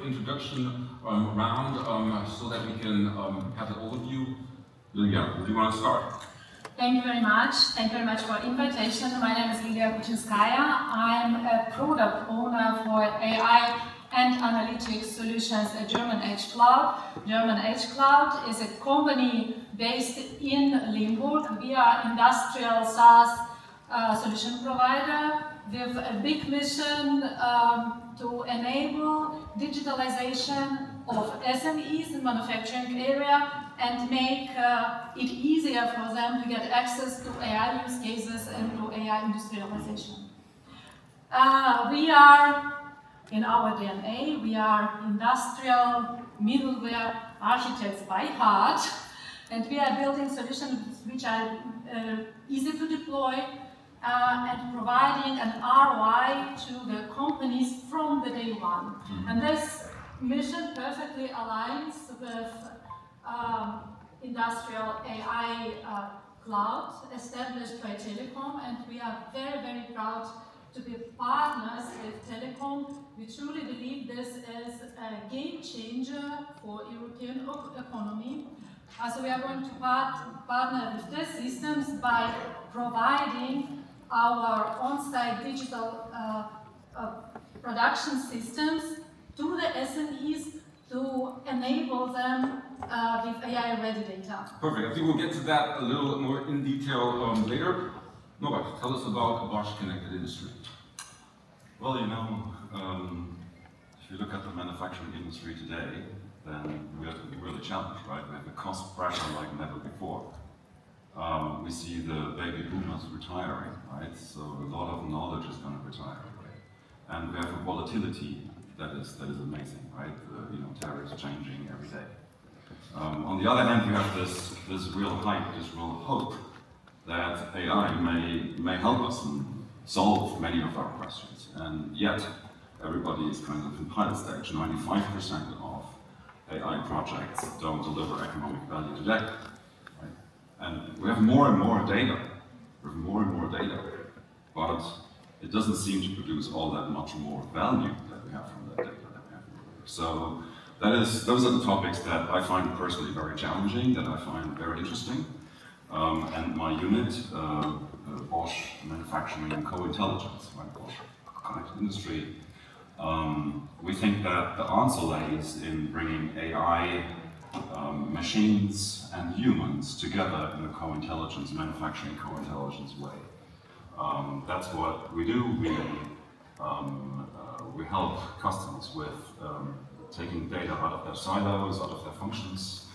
introduction round so that we can have an overview. Lilija, do you want to start? Thank you very much. Thank you very much for invitation. My name is Lilija Kucinskaja. I'm a product owner for AI and analytics solutions at German Edge Cloud. German Edge Cloud is a company based in Limburg. We are industrial SaaS solution provider with a big mission to enable digitalization of SMEs in manufacturing area and make it easier for them to get access to AI use cases and to AI industrialization. We are, in our DNA, we are industrial middleware architects by heart, and we are building solutions which are easy to deploy and providing an ROI to the companies from the day one. And this mission perfectly aligns with industrial AI cloud established by Telecom, and we are very, very proud to be partners with Telecom. We truly believe this is a game changer for European economy. So we are going to partner with these systems by providing our on-site digital production systems to the SMEs to enable them with AI-ready data. Perfect. I think we'll get to that a little more in detail later. Norbert, tell us about Bosch Connected Industry. Well, you know, if you look at the manufacturing industry today, then we have to be really challenged, right? We have a cost pressure like never before. We see the baby boomers retiring, right? So a lot of knowledge is going to retire, right? And we have a volatility that is amazing, right? You know, tariffs changing every day. On the other hand, you have this real hype, this real hope that AI may help us and solve many of our questions. And yet, everybody is kind of in pilot stage. 95% of AI projects don't deliver economic value today. And we have more and more data, but it doesn't seem to produce all that much more value that we have from that data that we have. So those are the topics that I find personally very challenging, that I find very interesting. And my unit, Bosch Manufacturing and Co-Intelligence, right? Bosch Connected Industry, we think that the answer lays in bringing AI, machines and humans together in a co-intelligence, manufacturing co-intelligence way. That's what we do. We help customers with taking data out of their silos, out of their functions,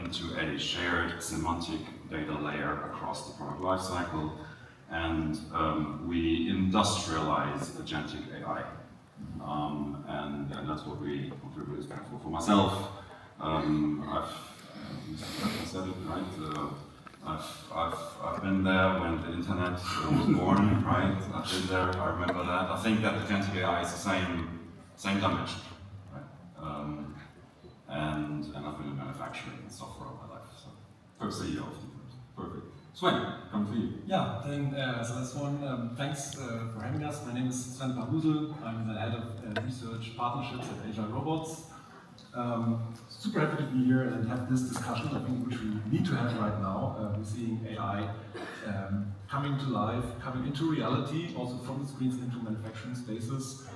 into a shared semantic data layer across the product lifecycle, and we industrialize agentic AI. And that's what we really stand for. For myself, I've said it, right? I've been there when the internet was born, right? I've been there, I remember that. I think that agentic AI is the same dimension, right? And I've been in manufacturing and software all my life, so first CEO of the first. Perfect. Sven, come to you. Yeah, then so that's one. Thanks for having us. My name is Sven Parusel. I'm the head of research partnerships at Agile Robots. Super happy to be here and have this discussion, I think, which we need to have right now. We're seeing AI coming to life, coming into reality, also from the screens into manufacturing spaces.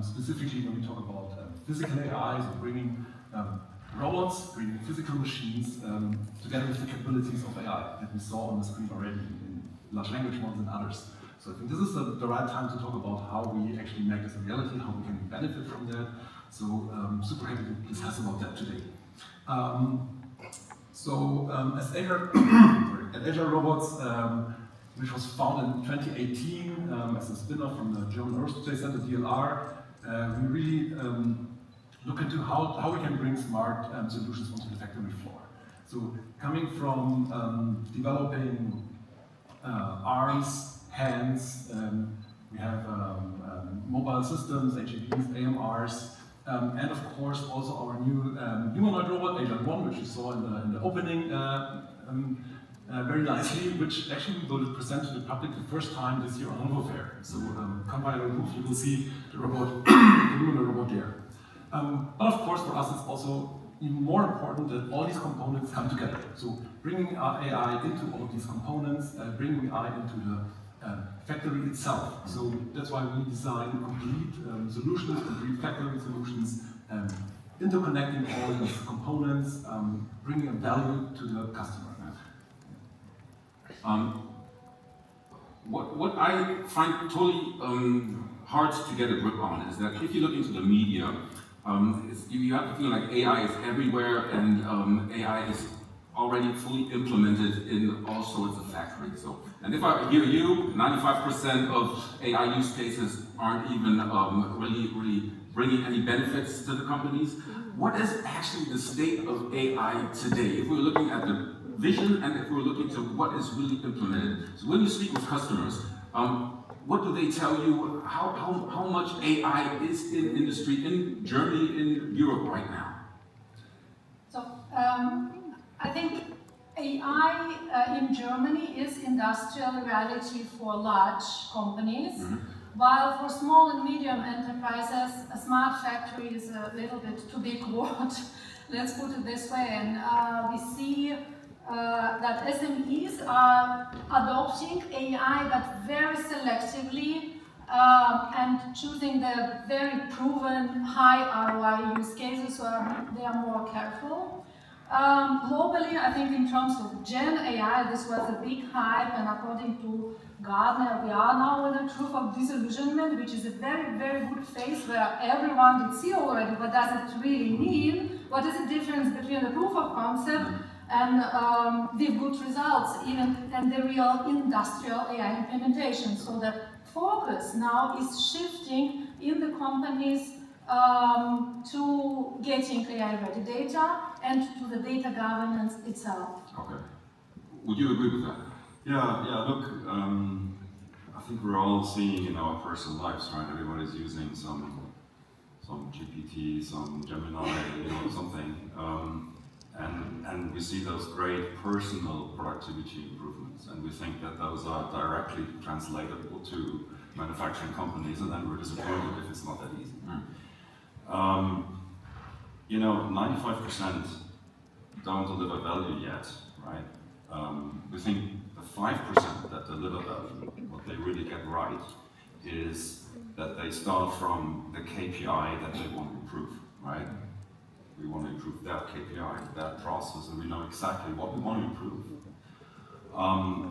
Specifically when we talk about physical AI, so bringing robots, bringing physical machines together with the capabilities of AI that we saw on the screen already in large language models and others. So I think this is the right time to talk about how we actually make this a reality, how we can benefit from that. So super happy to discuss about that today. As Agile Robots, which was founded in 2018 as a spin-off from the German Aerospace Center, DLR, we really look into how we can bring smart solutions onto the factory floor. So coming from developing arms, hands, we have mobile systems, HAPs, AMRs, and of course also our new humanoid robot, Agile 1, which you saw in the opening very nicely, which actually we will present to the public the first time this year on Hannover Fair. So come by the booth, you will see the robot, the humanoid robot there. But of course, for us, it's also even more important that all these components come together. So bringing AI into all of these components, bringing AI into the factory itself. So that's why we design complete solutions, complete factory solutions, interconnecting all these components, bringing a value to the customer. What I find totally hard to get a grip on is that if you look into the media, you have to feel like AI is everywhere and AI is already fully implemented in all sorts of factories. So, and if I hear you, 95% of AI use cases aren't even really bringing any benefits to the companies. What is actually the state of AI today? If we're looking at the vision and if we're looking to what is really implemented. So when you speak with customers, what do they tell you? How much AI is in industry in Germany, in Europe right now? So I think AI in Germany is industrial reality for large companies, while for small and medium enterprises, a smart factory is a little bit too big word. Let's put it this way, and we see that SMEs are adopting AI, but very selectively and choosing the very proven high ROI use cases where they are more careful. Globally, I think in terms of Gen AI, this was a big hype, and according to Gartner, we are now in a truth of disillusionment, which is a very, very good phase where everyone did see already what does it really mean, what is the difference between the proof of concept and the good results, even and the real industrial AI implementation. So the focus now is shifting in the companies to getting AI-ready data and to the data governance itself. Okay. Would you agree with that? Yeah, look, I think we're all seeing in our personal lives, right? Everybody's using some GPT, some Gemini, something. And we see those great personal productivity improvements, and we think that those are directly translatable to manufacturing companies, and then we're disappointed if it's not that easy. 95% don't deliver value yet, right? We think the 5% that deliver value, what they really get right, is that they start from the KPI that they want to improve, right? We want to improve that KPI, that process, and we know exactly what we want to improve.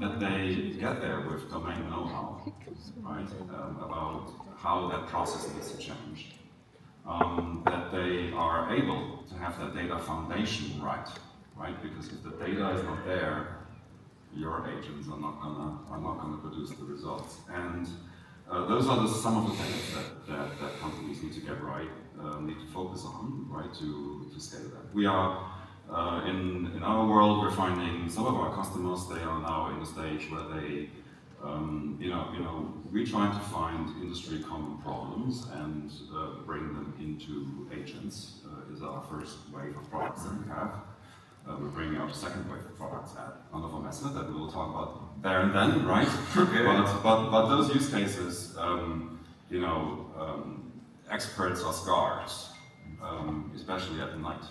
That they get there with domain know-how, right? About how that process needs to change. That they are able to have that data foundation right? Because if the data is not there, your agents are not gonna produce the results. And those are some of the things that companies need to get right, need to focus on, right, to scale that. We are in our world, we're finding some of our customers, they are now in a stage where they, we're trying to find industry common problems and bring them into agents. Is our first wave of products that we have. We're bringing out a second wave of products at Hannover Messe that we will talk about there and then, right? Okay. But those use cases, experts are scarce, especially at night,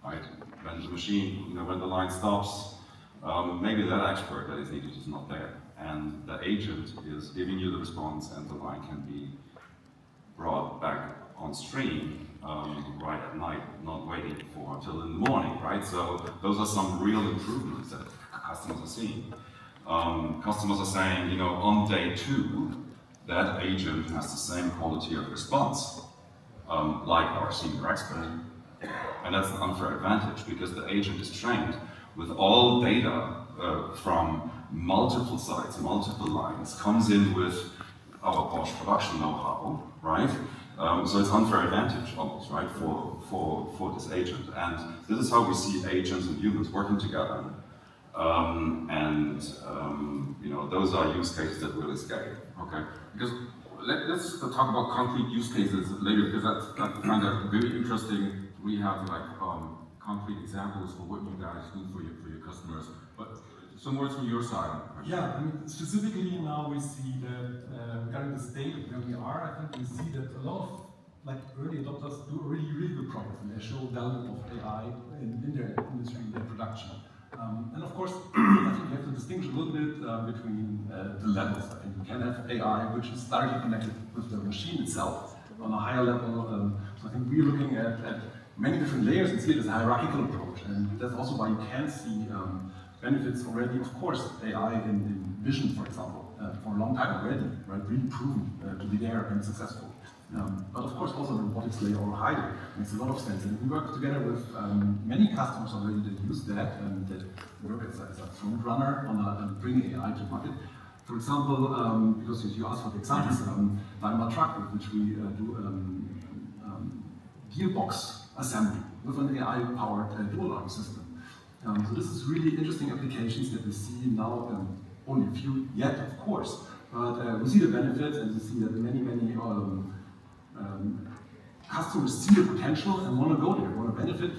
right? When the machine, when the line stops, maybe that expert that is needed is not there, and the agent is giving you the response, and the line can be brought back on stream right at night, not waiting for until in the morning, right? So those are some real improvements that customers are seeing. Customers are saying, on day 2, that agent has the same quality of response like our senior expert. And that's an unfair advantage because the agent is trained with all data from multiple sites, multiple lines, comes in with our Bosch production know-how, right? So it's unfair advantage almost, right, for this agent. And this is how we see agents and humans working together. Those are use cases that really scale. Okay, because let's talk about concrete use cases later, because I find that very interesting. We have concrete examples for what you guys do for your customers. But some words from your side. Yeah, specifically now we see that regarding the state of where we are, I think we see that a lot of early adopters do really good products, and they show value of AI in their industry, in their production. And of course, I think you have to distinguish a little bit between the levels. I think you can have AI which is directly connected with the machine itself on a higher level. So I think we're looking at many different layers and see it as a hierarchical approach. And that's also why you can see benefits already, of course, AI in vision, for example, for a long time already, right? Really proven to be there and successful. But of course, also the robotics layer or higher makes a lot of sense. And we work together with many customers already that use that and that work as a front runner on bringing AI to market. For example, because you asked for the examples, Daimler Truck, with which we do gearbox assembly with an AI-powered dual arm system. So this is really interesting applications that we see now, only a few yet, of course, but we see the benefits and we see that many customers see the potential and want to go there, want to benefit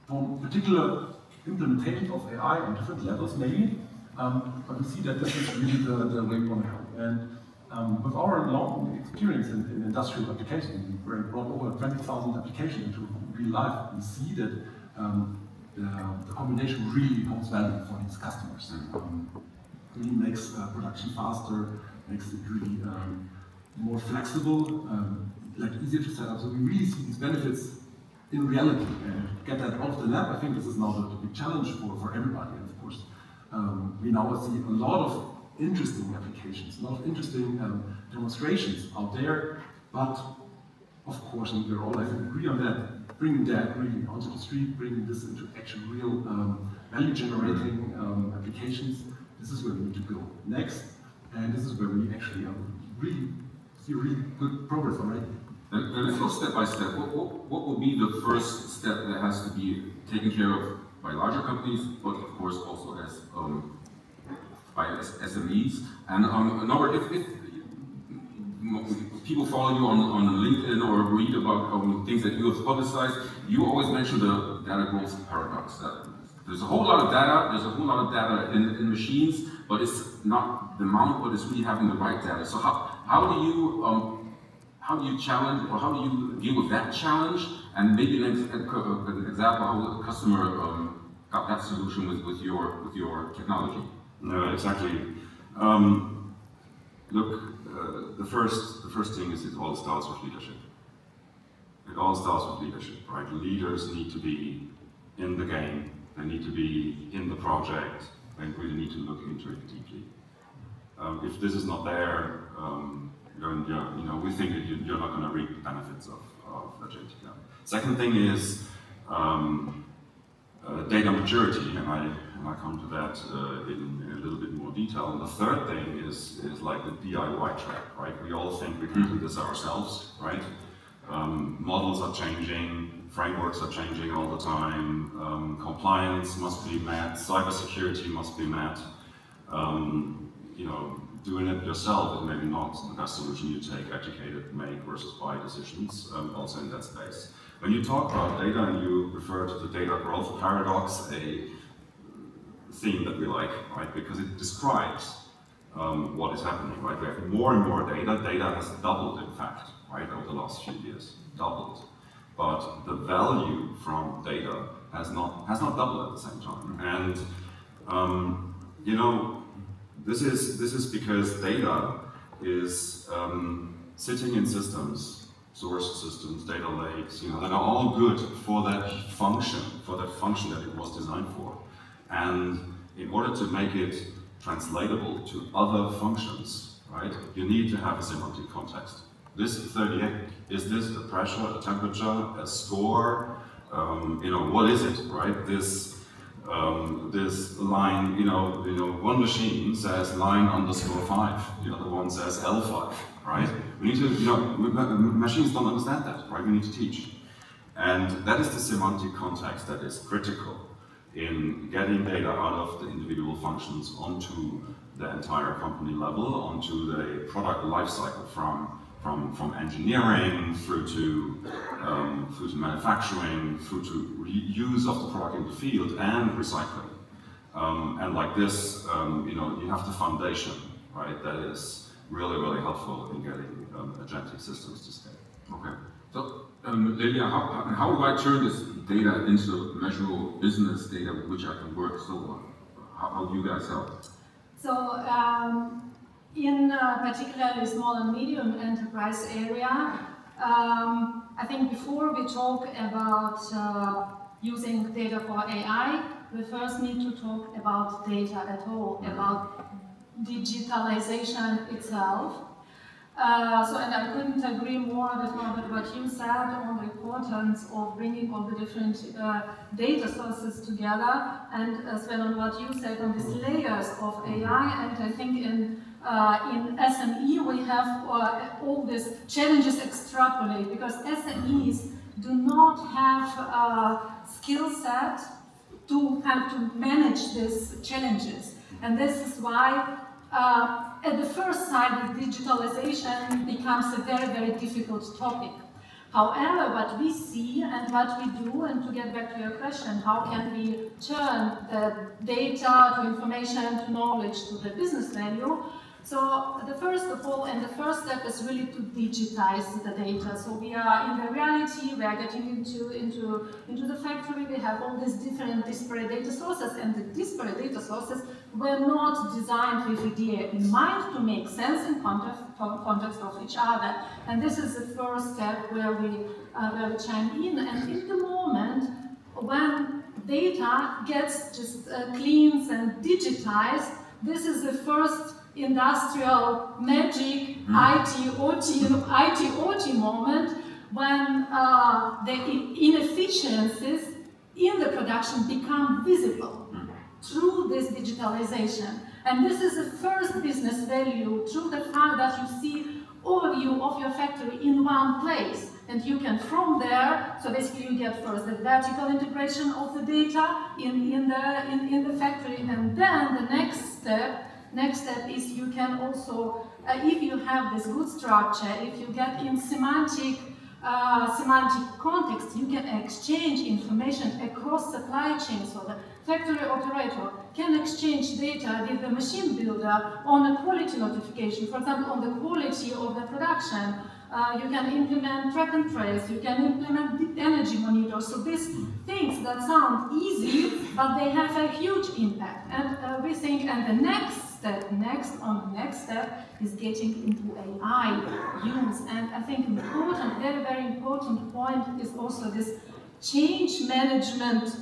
from particular implementation of AI on different levels maybe, but we see that this is really the way we want to go. And with our long experience in industrial applications, we brought over 20,000 applications into real life, we see that the combination really holds value for these customers. Really makes production faster, makes it really more flexible, like easier to set up. So we really see these benefits in reality and get that out of the lab. I think this is now the big challenge for everybody. And of course, we now see a lot of interesting applications, a lot of interesting demonstrations out there. But of course, and we're all I think agree on that, bringing that really onto the street, bringing this into actual real value generating applications. This is where we need to go next, and this is where we actually really see really good progress already. And let's go step by step. What will be the first step that has to be taken care of by larger companies, but of course also as by SMEs? And Norbert, if people follow you on LinkedIn or read about things that you have publicized, you always mention the data growth paradox. That there's a whole lot of data in machines, but it's not the amount, but it's really having the right data. So how do you challenge, or how do you deal with that challenge? And maybe an example how the customer got that solution with your technology. No, exactly. Look, the first thing is it all starts with leadership. It all starts with leadership, right? Leaders need to be in the game. They need to be in the project. They really need to look into it deeply. If this is not there, we think that you're not going to reap the benefits of Agile. Second thing is data maturity, and I come to that in a little bit more detail. And the third thing is like the DIY trap, right? We all think we can do this ourselves, right? Models are changing, frameworks are changing all the time, compliance must be met, cybersecurity must be met. Doing it yourself is maybe not the best solution. You take educated make versus buy decisions, also in that space. When you talk about data and you refer to the data growth paradox, a theme that we like, right? Because it describes what is happening, right? We have more and more data. Data has doubled, in fact, right, over the last few years, doubled. But the value from data has not doubled at the same time. And this is because data is sitting in systems, source systems, data lakes, that are all good for that function that it was designed for. And in order to make it translatable to other functions, right, you need to have a semantic context. This 38, is this a pressure, a temperature, a score? What is it, right? This line, one machine says line _5, the other one says L5, right? We need to, machines don't understand that, right? We need to teach. And that is the semantic context that is critical in getting data out of the individual functions onto the entire company level, onto the product lifecycle from engineering through to manufacturing, through to use of the product in the field and recycling. And like this, you have the foundation, right? That is really, really helpful in getting agentic systems to scale. Okay. So Lilija, how do I turn this data into measurable business data with which I can work? So how do you guys help? So, in particularly small and medium enterprise area, I think before we talk about using data for AI, we first need to talk about data at all, about digitalization itself. And I couldn't agree more with Norbert what you said on the importance of bringing all the different data sources together, and Sven, on what you said on these layers of AI. And I think in SME we have all these challenges extrapolate, because SMEs do not have a skill set to have to manage these challenges, and this is why at the first sight, digitalization becomes a very, very difficult topic. However, what we see and what we do, and to get back to your question, how can we turn the data to information, to knowledge, to the business value? So the first of all, and the first step is really to digitize the data. So we are in the reality, we are getting into the factory, we have all these different disparate data sources, and the disparate data sources were not designed with idea in mind to make sense in context of each other. And this is the first step where we chime in. And in the moment when data gets just cleansed and digitized, this is the first industrial magic IT-OT moment when the inefficiencies in the production become visible through this digitalization. And this is the first business value through the fact that you see overview of your factory in one place. And you can from there, so basically you get first the vertical integration of the data in the factory, and then the next step is you can also, if you have this good structure, if you get in semantic context, you can exchange information across supply chain. So the factory operator can exchange data with the machine builder on a quality notification, for example, on the quality of the production. You can implement track and trace, you can implement the energy monitor. So these things that sound easy, but they have a huge impact. And we think, and the next step is getting into AI use. And I think very, very important point is also this change management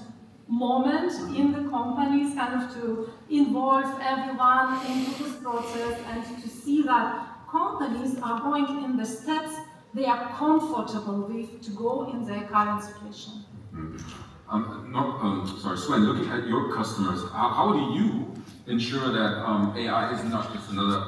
moment in the companies, kind of to involve everyone into this process and to see that companies are going in the steps they are comfortable with to go in their current situation. Sven, looking at your customers, how do you ensure that AI is not just another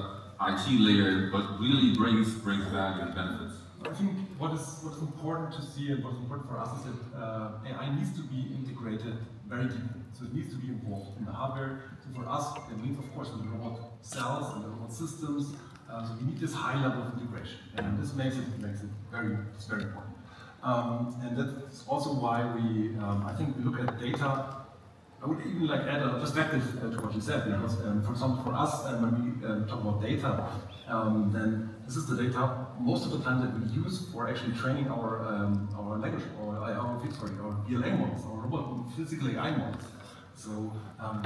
IT layer, but really brings value and benefits? I think what is important to see and what's important for us is that AI needs to be integrated very deeply. So it needs to be involved in the hardware. So for us, it means, of course, in the robot cells and the robot systems. So we need this high level of integration, and this makes it very important. And that's also why we, I think, we look at data. I would even like add a perspective to what you said, because, for example, for us, when we talk about data, then this is the data most of the time that we use for actually training our language, our BLA models, our robot physical AI models. So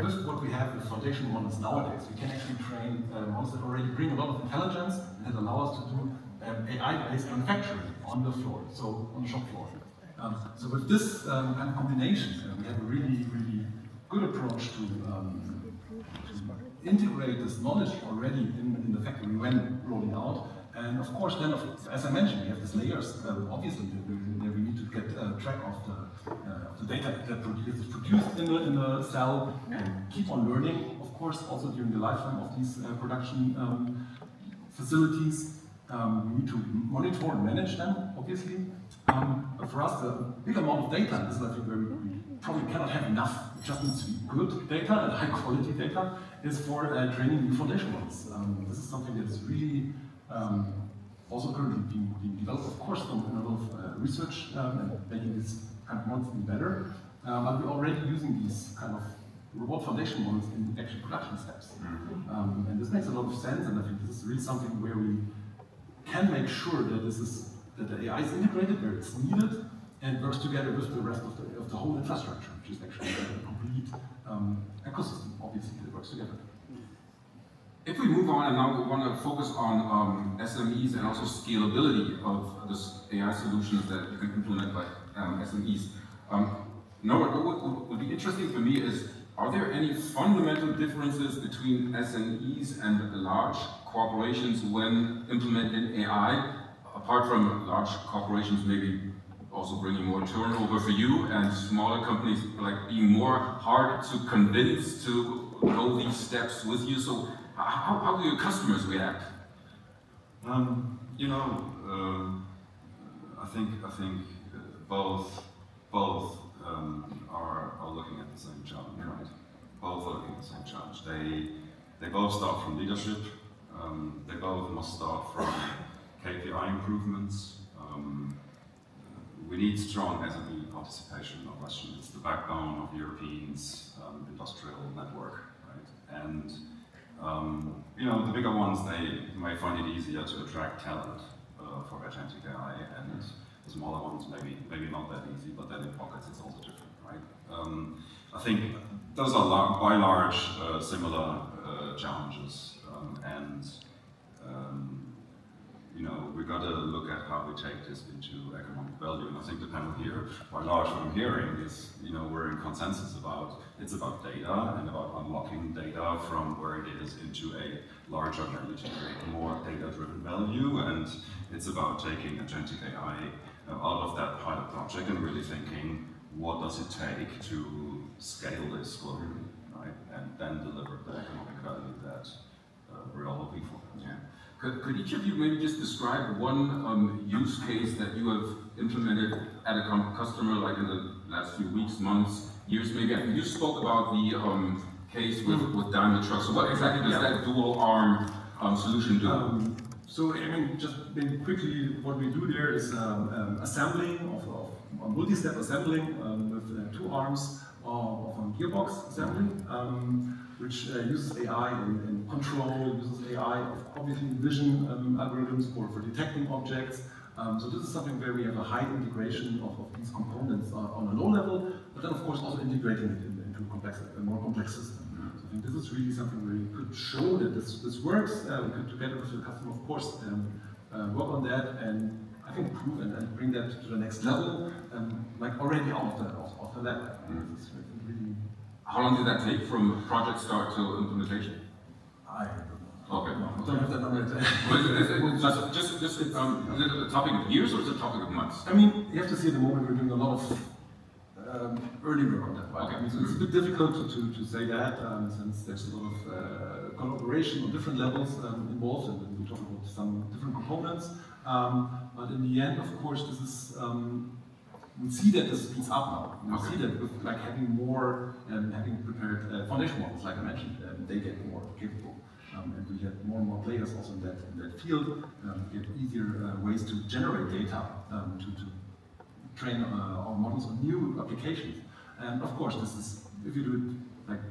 with what we have with foundation models nowadays, we can actually train models that already bring a lot of intelligence and that allow us to do AI-based manufacturing on the floor, so on the shop floor. So with this kind of combination, we have a really, really good approach to integrate this knowledge already in the factory when rolling out. And of course, then, as I mentioned, we have these layers. Obviously, we need to get track of the data that is produced in the cell and keep on learning, of course, also during the lifetime of these production facilities. We need to monitor and manage them, obviously. But for us, the big amount of data, this is I think where we probably cannot have enough. It just needs to be good data and high quality data, is for training new foundation models. This is something that's really also currently being developed, of course, from a lot of research and making these kind of models even better. But we're already using these kind of robot foundation models in actual production steps. And this makes a lot of sense, and I think this is really something where we can make sure that this is that the AI is integrated where it's needed and works together with the rest of the whole infrastructure, which is actually a complete ecosystem, obviously, that works together. If we move on, and now we want to focus on SMEs and also scalability of this AI solutions that you can implement by SMEs. Norbert, what would be interesting for me is, are there any fundamental differences between SMEs and large corporations when implementing AI, apart from large corporations maybe also bringing more turnover for you and smaller companies like being more hard to convince to go these steps with you? So how do your customers react? You know, I think both are looking at the same challenge, right? Both are looking at the same challenge. They both start from leadership. They both must start from KPI improvements. We need strong SME participation, no question. It's the backbone of Europeans' industrial network, right? And you know, the bigger ones, they may find it easier to attract talent for agentic AI, and the smaller ones maybe not that easy, but then in pockets it's also different, right? I think those are by large similar challenges, and you know, we've got to look at how we take this into economic value. And I think the panel here, by large, what I'm hearing is, you know, we're in consensus about, it's about data and about unlocking data from where it is into a larger value to create more data-driven value. And it's about taking agentic AI out of that pilot project and really thinking, what does it take to scale this globally, right? And then deliver the economic value that we're all looking for. Yeah. Could each of you maybe just describe one use case that you have implemented at a customer, like in the last few weeks, months, years maybe? I think you spoke about the case with Daimler Truck. So what exactly does that dual arm solution do? So I mean, just maybe quickly, what we do there is assembling of multi-step assembling with two arms of a gearbox assembly, which uses AI in control, uses AI of obviously vision algorithms for detecting objects. So this is something where we have a high integration of these components on a low level, but then of course also integrating it into a more complex system. So I think this is really something where we could show that this works. We could, together with the customer, of course, work on that and I think prove and bring that to the next level, like already out of the lab. This is really. How long did that take from project start to implementation? I don't know. Okay. No, I don't have that number. Is it a topic of years or is it a topic of months? I mean, you have to see at the moment we're doing a lot of early work on that. Right? Okay. I mean, so it's a bit difficult to say that since there's a lot of collaboration on different levels involved, and we talk about some different components. But in the end, of course, this is. We see that this speeds up now. We see that with like having more having prepared foundation models, like I mentioned, they get more capable. And we have more and more players also in that field, get easier ways to generate data to train our models on new applications. And of course, this is, if you do it like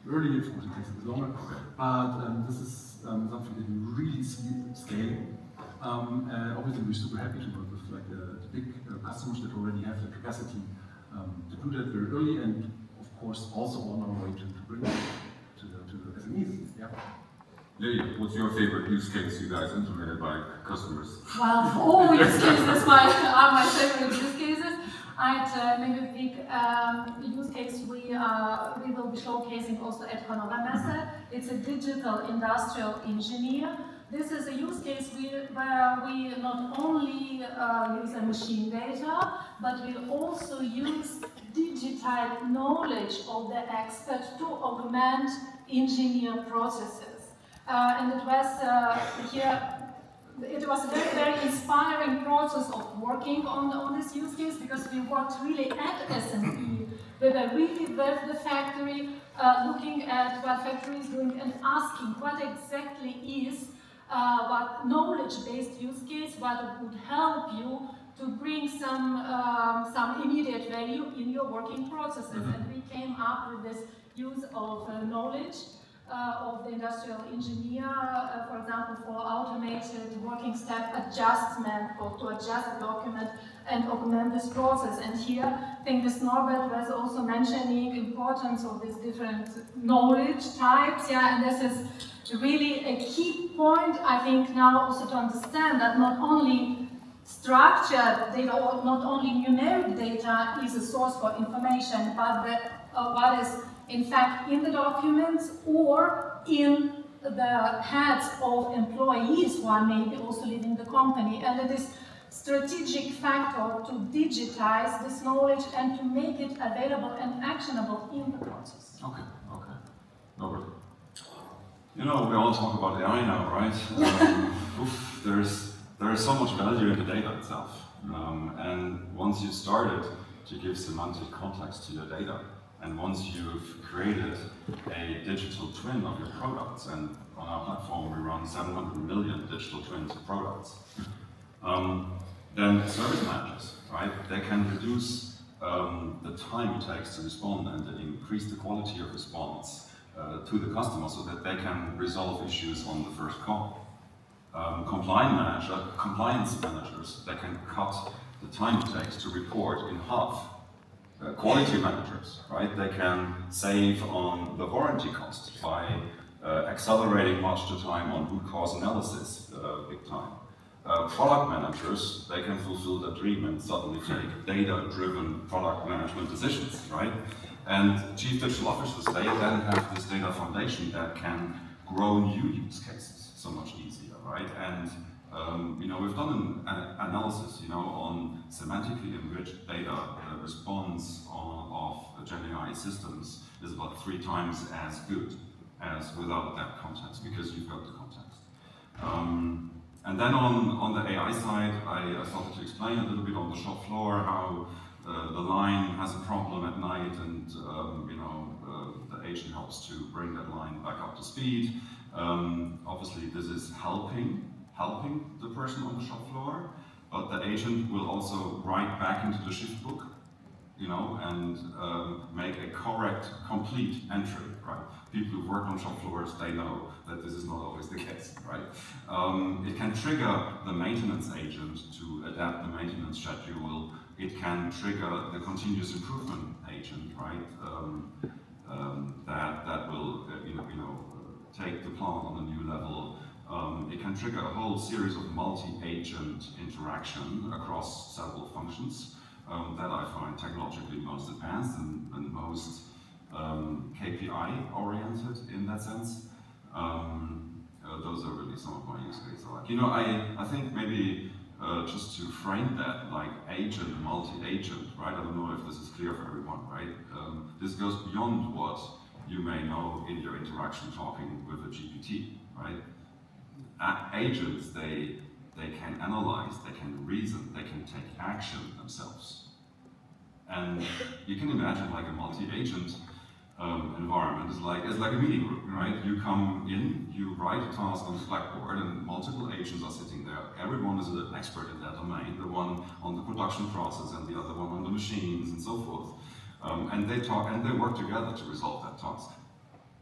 early, of course it takes a bit longer, but this is something that we really see scaling. And obviously we're super happy to work with like the big customers that already have the capacity to do that very early, and of course also on our way to bring it to the SMEs. Yeah. Lilija, what's your favorite use case you guys implemented by customers? Well, all use cases are my favorite use cases. I'd maybe pick use case we will be showcasing also at Hannover Messe. It's a digital industrial engineer. This is a use case where we not only use a machine data, but we also use digital knowledge of the expert to augment engineer processes. And it was here. It was a very, very inspiring process of working on this use case, because we worked really at SME. We were really with the factory, looking at what factory is doing and asking what exactly is what knowledge-based use case, what would help you to bring some immediate value in your working processes. And we came up with this use of knowledge of the industrial engineer, for example, for automated working step adjustment or to adjust the document and augment this process. And here, I think this Norbert was also mentioning importance of these different knowledge types, yeah, and this is really a key point, I think, now also to understand that not only structured data or not only numeric data is a source for information, but what is in fact in the documents or in the heads of employees who are maybe also leaving the company. And it is strategic factor to digitize this knowledge and to make it available and actionable in the process. Okay, okay. Norbert. You know, we all talk about AI now, right? There is so much value in the data itself. And once you started to give semantic context to your data, and once you've created a digital twin of your products, and on our platform we run 700 million digital twins of products, then service managers, right, they can reduce the time it takes to respond and increase the quality of response to the customer so that they can resolve issues on the first call. Compliance managers, they can cut the time it takes to report in half. Quality managers, right? They can save on the warranty cost by accelerating much the time on root cause analysis, big time. Product managers, they can fulfill the dream and suddenly take data-driven product management decisions, right? And chief digital officers, they then have this data foundation that can grow new use cases so much easier, right? And you know, we've done an analysis, you know, on semantically enriched data. The response of Gen AI systems is about 3 times as good as without that context, because you've got the context. And then on the AI side, I started to explain a little bit on the shop floor how the line has a problem at night, and you know, the agent helps to bring that line back up to speed. Obviously, this is helping the person on the shop floor, but the agent will also write back into the shift book, you know, and make a correct, complete entry, right? People who've worked on shop floors, they know that this is not always the case, right? It can trigger the maintenance agent to adapt the maintenance schedule. It can trigger the continuous improvement agent, right? That will, take the plant on a new level. It can trigger a whole series of multi-agent interaction across several functions that I find technologically most advanced and most KPI-oriented in that sense. Those are really some of my use cases. Like, you know, I think maybe just to frame that, like agent, multi-agent, right? I don't know if this is clear for everyone, right? This goes beyond what you may know in your interaction talking with a GPT, right? Agents, they can analyze, they can reason, they can take action themselves. And you can imagine like a multi-agent environment is like a meeting room, right? You come in, you write a task on the blackboard, and multiple agents are sitting there. Everyone is an expert in that domain, the one on the production process and the other one on the machines and so forth. And they talk and they work together to resolve that task,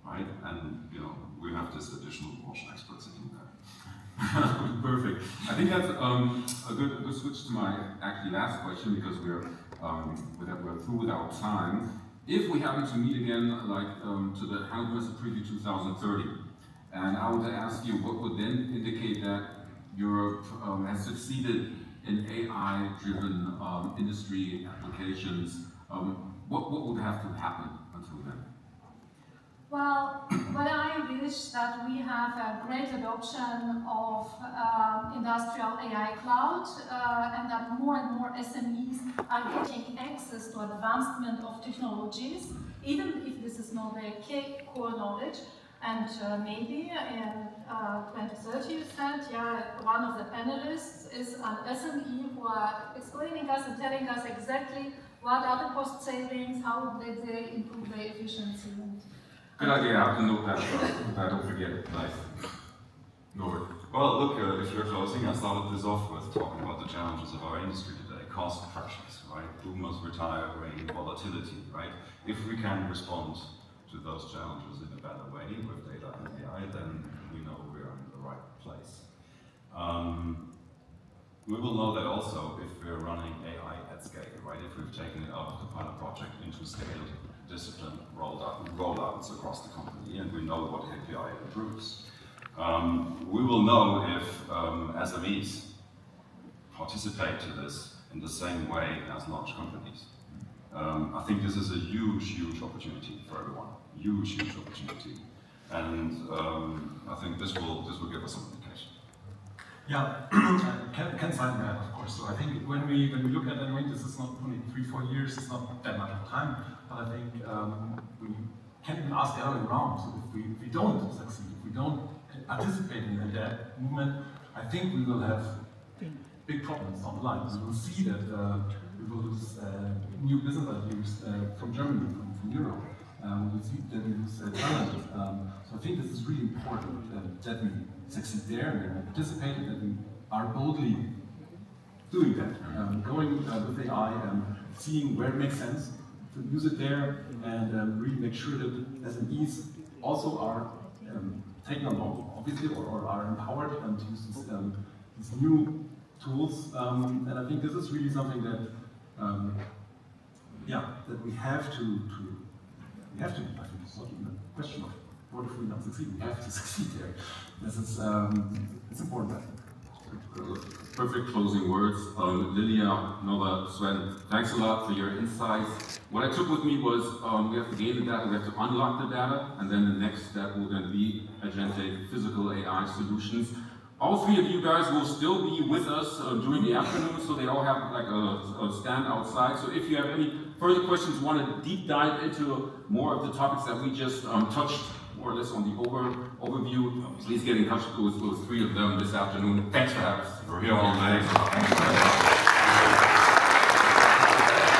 right? And you know, we have this additional Bosch expert sitting there. Perfect. I think that's a good switch to my actually last question, because we're through with our time. If we happen to meet again, like to the Hannover Messe Preview 2030, and I were to ask you what would then indicate that Europe has succeeded in AI-driven industry applications, what would have to happen until then? Well, what I wish that we have a great adoption of industrial AI cloud, and that more and more SMEs are getting access to advancement of technologies, even if this is not their core knowledge. And maybe in 2030, you said, yeah, one of the panelists is an SME who are explaining us and telling us exactly what are the cost savings, how did they improve their efficiency. Good idea, I have to note that, I don't forget it. Nice. Norbert. Well, look, if you're closing, I started this off with talking about the challenges of our industry today. Cost pressures, right? Boomers retiring, volatility, right? If we can respond to those challenges in a better way with data and AI, then we know we are in the right place. We will know that also if we're running AI at scale, right? If we've taken it out of the pilot project into scaled discipline rollouts across the company, and we know what API improves. We will know if SMEs participate to this in the same way as large companies. I think this is a huge opportunity for everyone. Huge opportunity, and I think this will give us some indication. Yeah, can sign that, of course. So I think when we look at, I mean, this is not only 3-4 years, it's not that much of time, but I think we can even ask the other way around. So if we don't succeed, if we don't participate in that movement, I think we will have big problems down the line. We will see that we will lose new business ideas from Germany, from Europe. We will see that we lose talent. So I think this is really important that we succeed there and that we participate and that we are boldly doing that. Going with AI and seeing where it makes sense to use it there and really make sure that SMEs also are taken along, obviously, or are empowered to use these new tools. And I think this is really something that, that we have to. I think it's not even a question of what if we not succeed. We have to succeed there. This is it's important, I think. Perfect closing words. Lilija, Norbert, Sven, thanks a lot for your insights. What I took with me was we have to gain the data, we have to unlock the data, and then the next step will going to be agentic physical AI solutions. All three of you guys will still be with us during the afternoon, so they all have like a stand outside. So if you have any further questions, want to deep dive into more of the topics that we just touched more or less on the overview, please get in touch with those three of them this afternoon. Thanks for having us. We're here all night.